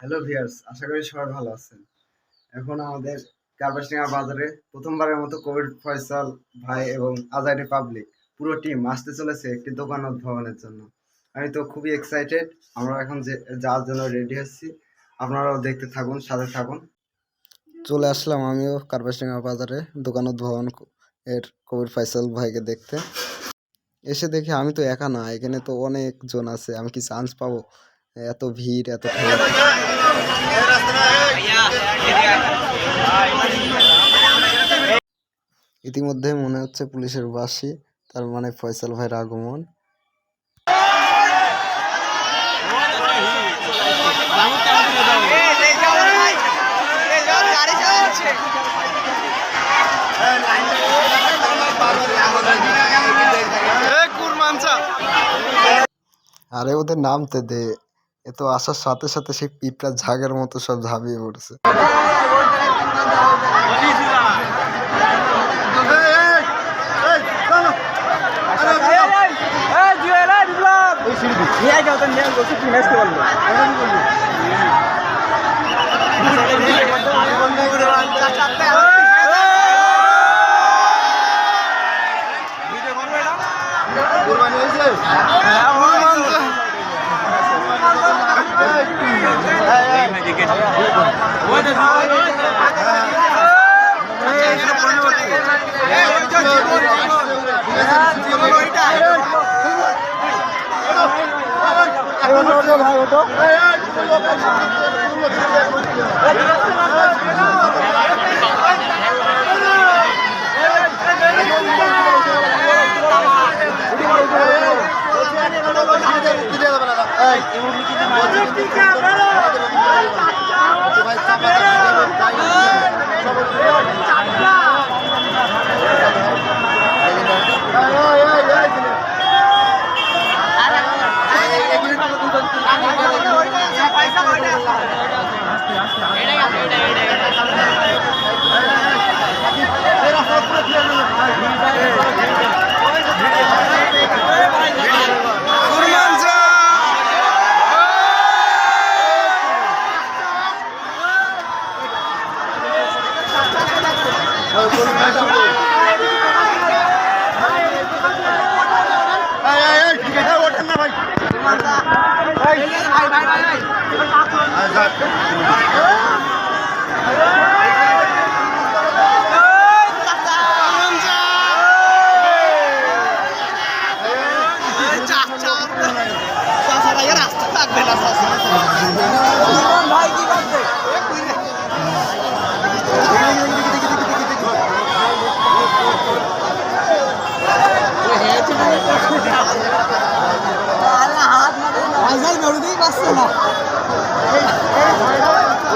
Hello viewers, আশা করি সবাই ভালো আছেন। এখন আমাদের কার্বাসডাঙ্গা বাজারে প্রথমবারের মতো কবির ফয়সাল ভাই এবং আজাইরি পাবলিক পুরো টিম আসতে চলেছে একটি দোকান উদ্ভাবনের জন্য। আমি তো খুবই এক্সাইটেড। আমরা এখন যাওয়ার জন্য রেডি হচ্ছি। আপনারাও দেখতে থাকুন, সাথে থাকুন। চলে আসলাম আমিও কার্বাসডাঙ্গা বাজারে দোকান উদ্ভাবন এর কবির ফয়সাল ভাইকে দেখতে। এসে দেখি আমি তো একা না, এখানে তো অনেক জন আছে। আমি কি চান্স পাবো? এত ভিড়, এত ঠেলা। ইতিমধ্যে মনে হচ্ছে পুলিশের বাঁশি, তার মানে ফয়সাল ভাইয়ের আগমন। আরে ওদের নামতে দে, এ তো আসার সাথে সাথে সেই পিঁপড়া ঝাগের মতো সব ঝাঁপিয়ে পড়ছে।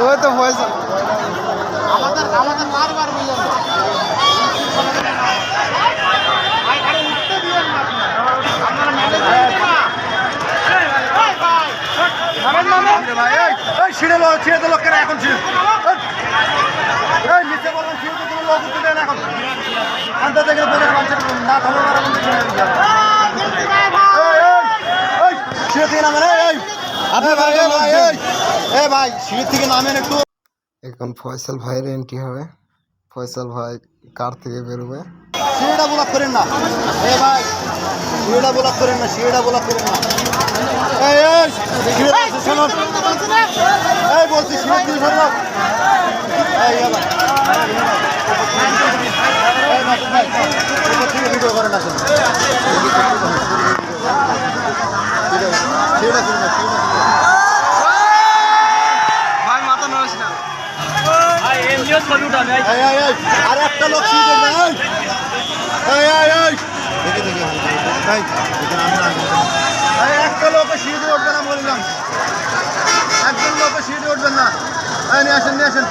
ওই তো ফয়সাল আমাদের বারবার বললাম এখন ফয়সাল ভাইয়ের এন্ট্রি হবে। ফয়সাল ভাই কার থেকে বেরোবে। সিঁড়িটা ব্লক করেন না ভাই, সিঁড়িটা ব্লক করেন না, সিঁড়িটা ব্লক করেন না। বলছি সিঁড়ি দিয়ে ধরো। ভিডিও করেন না, আর একটা লোক একটা লোক সিঁড়ি উঠবে না বললাম, একজন লোক সিঁড়ি উঠবেন না। নিয়ে আসেন, নিয়ে আসেন।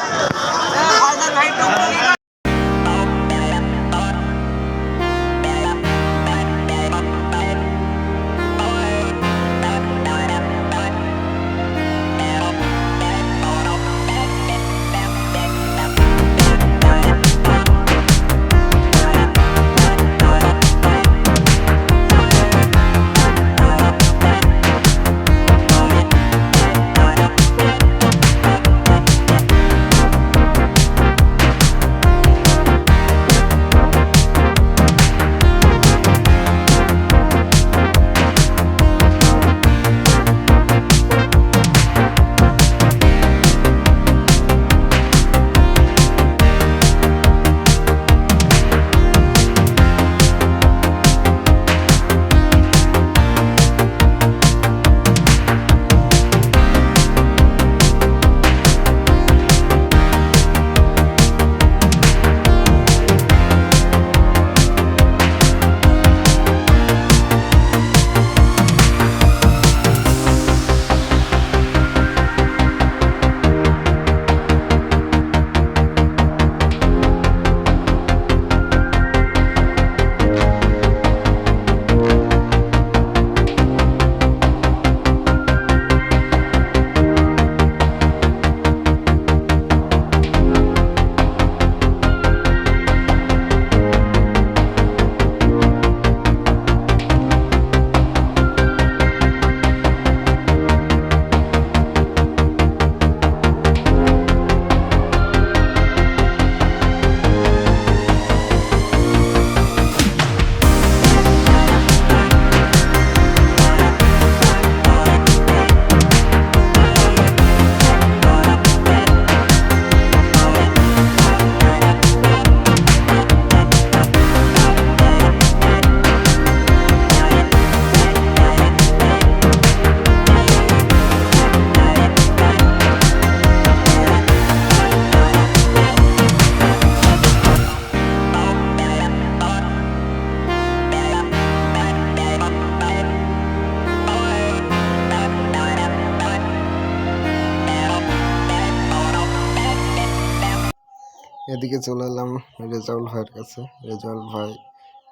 এদিকে চলে এলাম রেজাউল ভাইয়ের কাছে। রেজাউল ভাই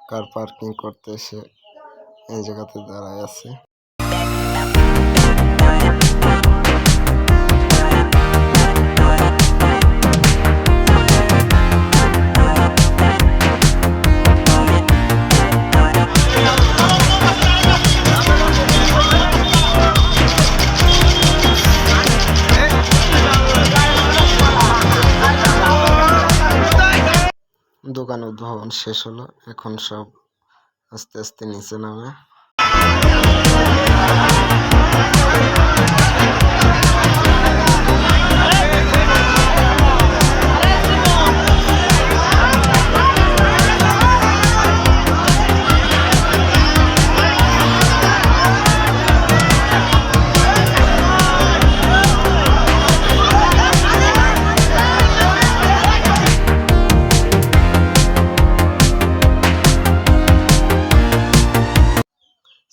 কার পার্কিং করতে এসে এই জায়গাতে দাঁড়ায় আছে। দোকান উদ্ভাবন শেষ হলো, এখন সব আস্তে আস্তে নিচে নামে।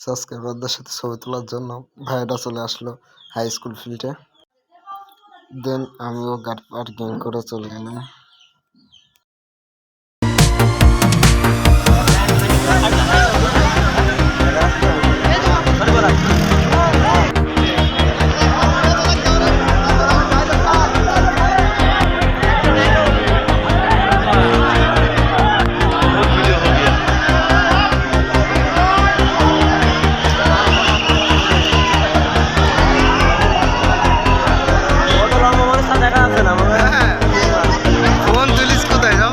সাবস্ক্রাইবারদের সাথে ছবি তোলার জন্য ভাইয়েরা চলে আসলো হাই স্কুল ফিল্ডে। দেন আমিও কার পার্কিং করে চলে গেলাম। ফোন তুলিস কোথায় যাও?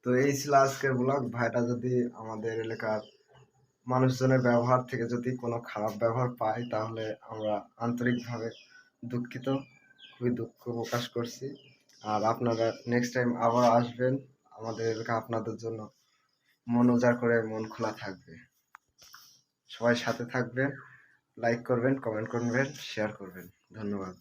তো এই ছিল আজকের ব্লগ। ভাইটা যদি আমাদের এলাকার মানুষজনের ব্যবহার থেকে যদি কোনো খারাপ ব্যবহার পায় তাহলে আমরা আন্তরিকভাবে দুঃখিত, খুবই দুঃখ প্রকাশ করছি। আর আপনারা নেক্সট টাইম আবার আসবেন, আমাদের এলাকা আপনাদের জন্য মন উজাড় করে মন খোলা থাকবে। সবাই সাথে থাকবেন, লাইক করবেন, কমেন্ট করবেন, শেয়ার করবেন। ধন্যবাদ।